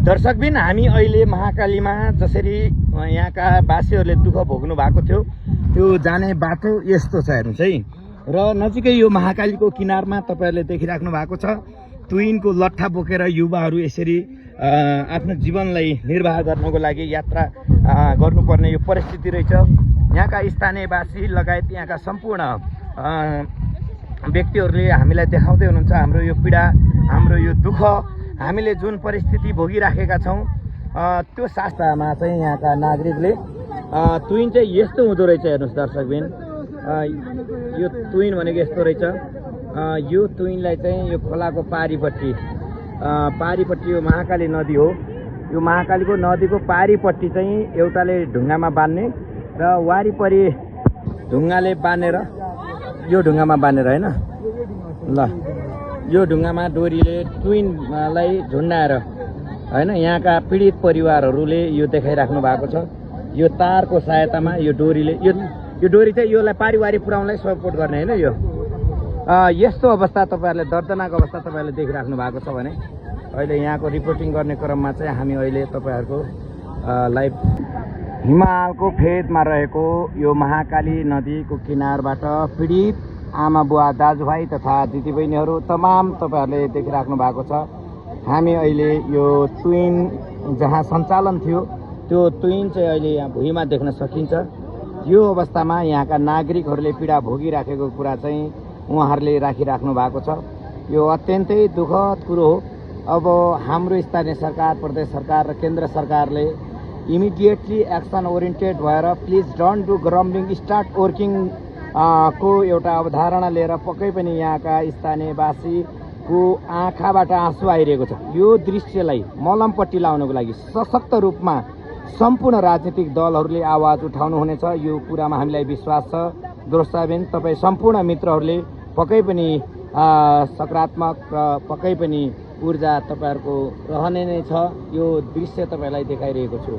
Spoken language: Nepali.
दर्शकबिन हामी अहिले महाकालीमा जसरी यहाँका वासीहरूले दुःख भोग्नु भएको थियो त्यो जाने बाटो यस्तो छ हेर्नुहोस् है। र नजिकै यो महाकालीको किनारमा तपाईहरुले देखिराख्नु भएको छ तुइनको लट्ठा बोकेर युवाहरू यसरी आफ्नो जीवनलाई निर्वाह गर्नको लागि यात्रा गर्नुपर्ने यो परिस्थिति रहेछ। यहाँका स्थानीयवासी लगायत यहाँका सम्पूर्ण व्यक्तिहरूले हामीलाई देखाउँदै हुनुहुन्छ हाम्रो यो पीडा, हाम्रो यो दुःख, हामीले जुन परिस्थिति भोगिराखेका छौं त्यो शास्त्रमा चाहिँ यहाँका नागरिकले तुइन चाहिँ यस्तो हुँदो रहेछ। हेर्नुहोस् दर्शकबिन, यो तुइन भनेको यस्तो रहेछ। यो तुइनलाई चाहिँ यो खोलाको पारीपट्टि यो महाकाली नदी हो। यो महाकालीको नदीको पारीपट्टि चाहिँ एउटाले ढुङ्गामा बान्ने र वारिपरि ढुङ्गाले बानेर यो ढुङ्गामा बानेर हैन ल यो ढुङ्गामा डोरीले तुइनलाई झुन्डाएर हैन यहाँका पीडित परिवारहरूले यो देखाइराख्नु भएको छ। यो तारको सहायतामा यो डोरीले यो डोरी चाहिँ योलाई पारिवारिक पुर्याउनलाई सपोर्ट गर्ने हैन। यो यस्तो अवस्था तपाईहरुले दर्दनाक अवस्था तपाईहरुले देखिराख्नु भएको छ भने अहिले यहाँको रिपोर्टिङ गर्ने क्रममा चाहिँ हामी अहिले तपाईहरुको लाइभ हिमालको फेदमा रहेको यो महाकाली नदीको किनारबाट पीडित आमा बुवा दाजुभाइ तथा दिदीबहिनीहरू तमाम तपाईहरुले देखिराख्नु भएको छ। हामी अहिले यो तुइन जहाँ सञ्चालन थियो त्यो तुइन चाहिँ अहिले यहाँ भुइँमा देख्न सकिन्छ। यो अवस्थामा यहाँका नागरिकहरूले पीडा भोगिराखेको कुरा चाहिँ उहाँहरूले राखिराख्नु भएको छ। यो अत्यन्तै दुःखद कुरो हो। अब हाम्रो स्थानीय सरकार, प्रदेश सरकार र केन्द्र सरकारले इमिडिएटली एक्सन ओरिएन्टेड भएर please don't do grumbling start working को एउटा अवधारणा लिएर पक्कै पनि यहाँका स्थानीयवासीको आँखाबाट आँसु आइरहेको छ। यो दृश्यलाई मलमपट्टि लाउनको लागि सशक्त रूपमा सम्पूर्ण राजनीतिक दलहरूले आवाज उठाउनु हुनेछ। यो कुरामा हामीलाई विश्वास छ। दोस्तबिन तपाईँ सम्पूर्ण मित्रहरूले पक्कै पनि सकारात्मक र पक्कै पनि ऊर्जा तपाईहरुको रहने नै छ। यो दृश्य तपाईलाई देखाइरहेको छु।